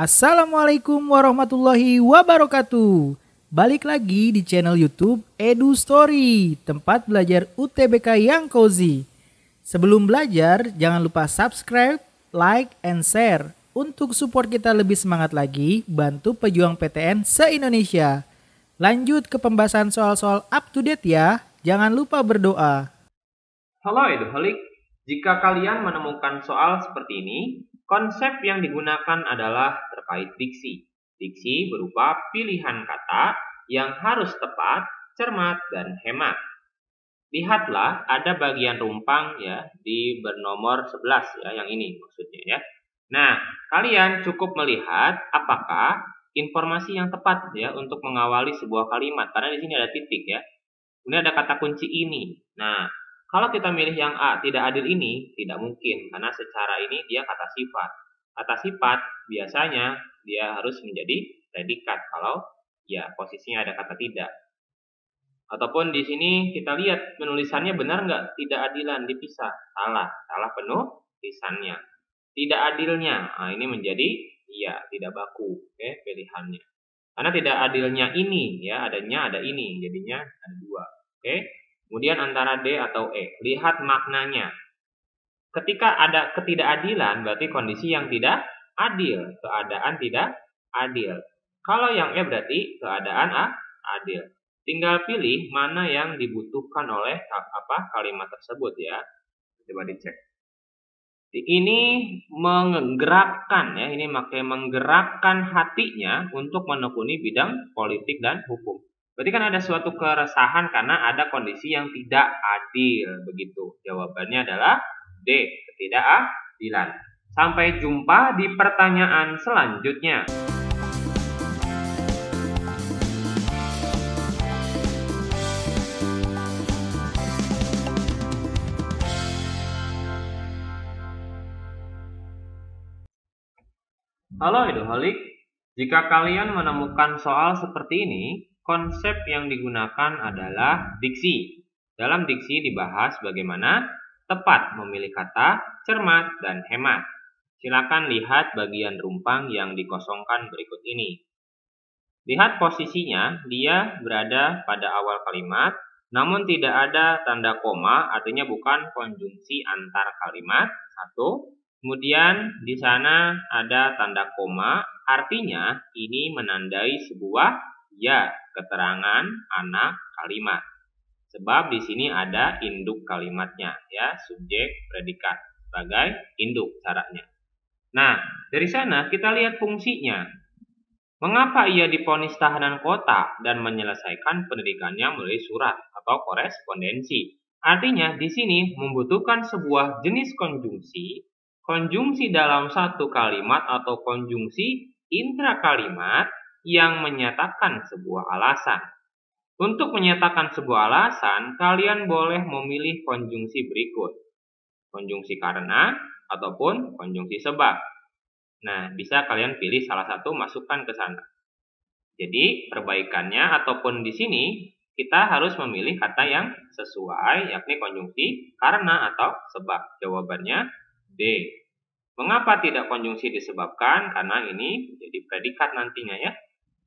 Assalamualaikum warahmatullahi wabarakatuh. Balik lagi di channel YouTube Edu Story, tempat belajar UTBK yang cozy. Sebelum belajar, jangan lupa subscribe, like, and share. Untuk support kita lebih semangat lagi, bantu pejuang PTN se-Indonesia. Lanjut ke pembahasan soal-soal up to date ya. Jangan lupa berdoa. Halo Eduholik, jika kalian menemukan soal seperti ini, konsep yang digunakan adalah terkait diksi. Diksi berupa pilihan kata yang harus tepat, cermat, dan hemat. Lihatlah ada bagian rumpang ya di bernomor 11 ya, yang ini maksudnya ya. Nah, kalian cukup melihat apakah informasi yang tepat ya untuk mengawali sebuah kalimat, karena di sini ada titik ya. Kemudian ada kata kunci ini. Nah, kalau kita milih yang A, tidak adil ini, tidak mungkin. Karena secara ini dia kata sifat. Kata sifat biasanya dia harus menjadi predikat kalau ya posisinya ada kata tidak. Ataupun di sini kita lihat penulisannya benar nggak? Tidak adilan, dipisah. Salah penuh tulisannya. Tidak adilnya, nah, ini menjadi iya, tidak baku. Oke, pilihannya. Karena tidak adilnya ini, ya adanya ada ini, jadinya ada dua. Oke. Kemudian antara D atau E, lihat maknanya. Ketika ada ketidakadilan, berarti kondisi yang tidak adil, keadaan tidak adil. Kalau yang E berarti keadaan adil. Tinggal pilih mana yang dibutuhkan oleh kalimat tersebut ya. Coba dicek. Ini menggerakkan ya, ini menggerakkan hatinya untuk menekuni bidang politik dan hukum. Berarti kan ada suatu keresahan karena ada kondisi yang tidak adil begitu. Jawabannya adalah D, ketidakadilan. Sampai jumpa di pertanyaan selanjutnya. Halo Eduholik, jika kalian menemukan soal seperti ini, konsep yang digunakan adalah diksi. Dalam diksi dibahas bagaimana tepat memilih kata, cermat, dan hemat. Silakan lihat bagian rumpang yang dikosongkan berikut ini. Lihat posisinya, dia berada pada awal kalimat, namun tidak ada tanda koma, artinya bukan konjungsi antar kalimat. Satu. Kemudian di sana ada tanda koma, artinya ini menandai sebuah ya, keterangan anak kalimat. Sebab di sini ada induk kalimatnya ya, subjek predikat sebagai induk caranya. Nah, dari sana kita lihat fungsinya. Mengapa ia divonis tahanan kota dan menyelesaikan pendidikannya melalui surat atau korespondensi? Artinya di sini membutuhkan sebuah jenis konjungsi dalam satu kalimat atau konjungsi intrakalimat yang menyatakan sebuah alasan. Untuk menyatakan sebuah alasan, kalian boleh memilih konjungsi berikut. Konjungsi karena ataupun konjungsi sebab. Nah, bisa kalian pilih salah satu, masukkan ke sana. Jadi, perbaikannya ataupun di sini kita harus memilih kata yang sesuai, yakni konjungsi karena atau sebab. Jawabannya D. Mengapa tidak konjungsi disebabkan? Karena ini jadi predikat nantinya ya.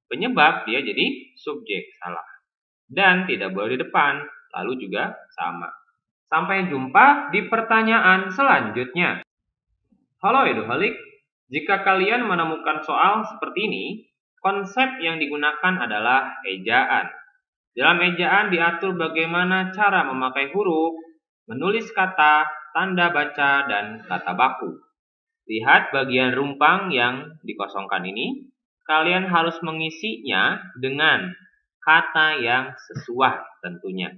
Penyebab dia jadi subjek, salah. Dan tidak boleh di depan, lalu juga sama. Sampai jumpa di pertanyaan selanjutnya. Halo Eduholik, jika kalian menemukan soal seperti ini, konsep yang digunakan adalah ejaan. Dalam ejaan diatur bagaimana cara memakai huruf, menulis kata, tanda baca, dan kata baku. Lihat bagian rumpang yang dikosongkan ini. Kalian harus mengisinya dengan kata yang sesuai tentunya.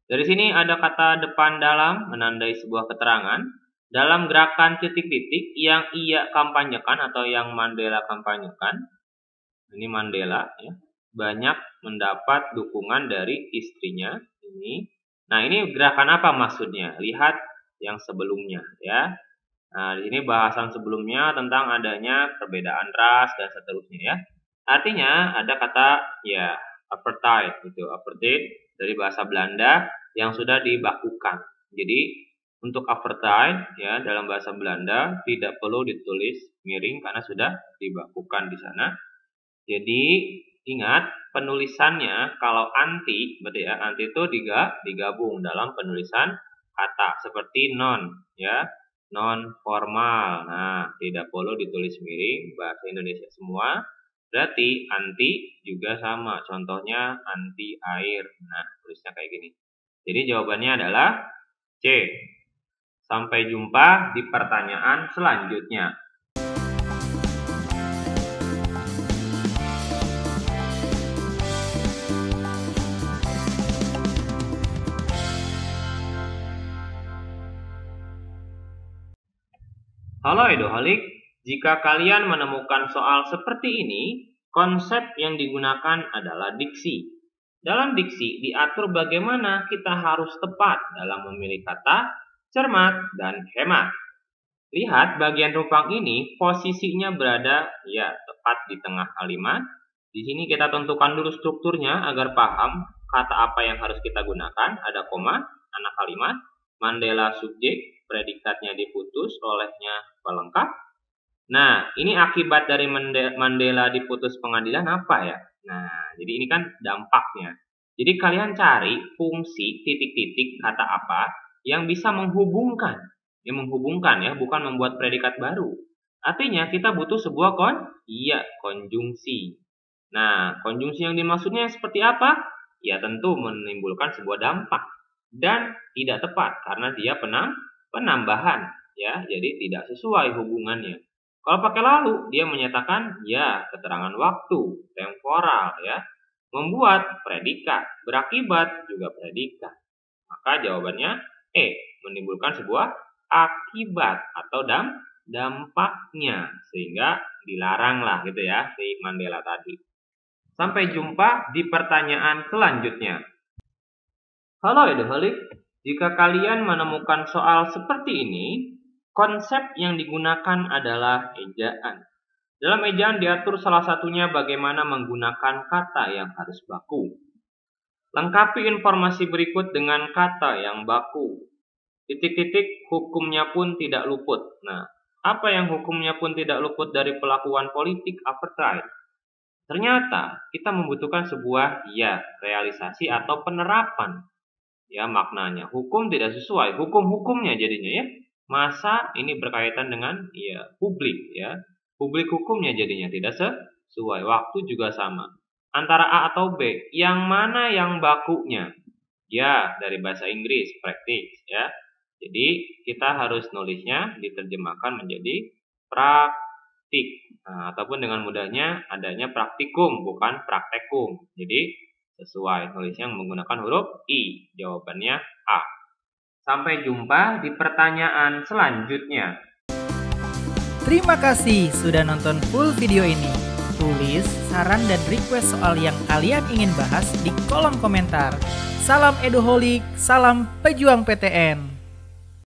Dari sini ada kata depan dalam menandai sebuah keterangan. Dalam gerakan titik-titik yang ia kampanyekan atau yang Mandela kampanyekan. Ini Mandela ya. Banyak mendapat dukungan dari istrinya ini. Nah, ini gerakan apa maksudnya? Lihat yang sebelumnya ya. Nah, di sini bahasan sebelumnya tentang adanya perbedaan ras dan seterusnya ya. Artinya ada kata ya apartheid gitu. Apartheid dari bahasa Belanda yang sudah dibakukan. Jadi Untuk apartheid ya dalam bahasa Belanda tidak perlu ditulis miring karena sudah dibakukan di sana. Jadi ingat penulisannya kalau anti, berarti ya anti itu digabung dalam penulisan kata seperti non ya, non formal. Nah, tidak perlu ditulis miring bahasa Indonesia semua. Berarti anti juga sama. Contohnya anti air. Nah, tulisnya kayak gini. Jadi jawabannya adalah C. Sampai jumpa di pertanyaan selanjutnya. Halo Eduholik, jika kalian menemukan soal seperti ini, konsep yang digunakan adalah diksi. Dalam diksi diatur bagaimana kita harus tepat dalam memilih kata, cermat, dan hemat. Lihat bagian rumpang ini posisinya berada ya tepat di tengah kalimat. Di sini kita tentukan dulu strukturnya agar paham kata apa yang harus kita gunakan. Ada koma, anak kalimat, Mandela subjek, predikatnya diputus, olehnya pelengkap. Nah, ini akibat dari Mandela diputus pengadilan apa ya? Nah, jadi ini kan dampaknya. Jadi kalian cari fungsi titik-titik kata apa yang bisa menghubungkan. Yang menghubungkan ya, bukan membuat predikat baru. Artinya kita butuh sebuah konjungsi. Nah, konjungsi yang dimaksudnya seperti apa? Ya tentu menimbulkan sebuah dampak dan tidak tepat karena dia penambahan ya, jadi tidak sesuai hubungannya. Kalau pakai lalu dia menyatakan ya keterangan waktu, temporal ya, membuat predikat, berakibat juga predikat. Maka jawabannya E, menimbulkan sebuah akibat atau dampaknya sehingga dilaranglah gitu ya si Mandela tadi. Sampai jumpa di pertanyaan selanjutnya. Halo Eduholik, jika kalian menemukan soal seperti ini, konsep yang digunakan adalah ejaan. Dalam ejaan diatur salah satunya bagaimana menggunakan kata yang harus baku. Lengkapi informasi berikut dengan kata yang baku. Titik-titik hukumnya pun tidak luput. Nah, apa yang hukumnya pun tidak luput dari pelakuan politik apartheid? Ternyata kita membutuhkan sebuah realisasi atau penerapan. Ya, maknanya hukum tidak sesuai, hukumnya jadinya ya. Masa ini berkaitan dengan publik ya. Publik hukumnya jadinya tidak sesuai, waktu juga sama. Antara A atau B, yang mana yang bakunya? Ya, dari bahasa Inggris, practice ya. Jadi kita harus nulisnya diterjemahkan menjadi praktik. Nah, ataupun dengan mudahnya adanya praktikum bukan praktekum. Jadi sesuai nulisnya menggunakan huruf I. Jawabannya A. Sampai jumpa di pertanyaan selanjutnya. Terima kasih sudah nonton full video ini. Tulis saran dan request soal yang kalian ingin bahas di kolom komentar. Salam Eduholik, salam pejuang PTN.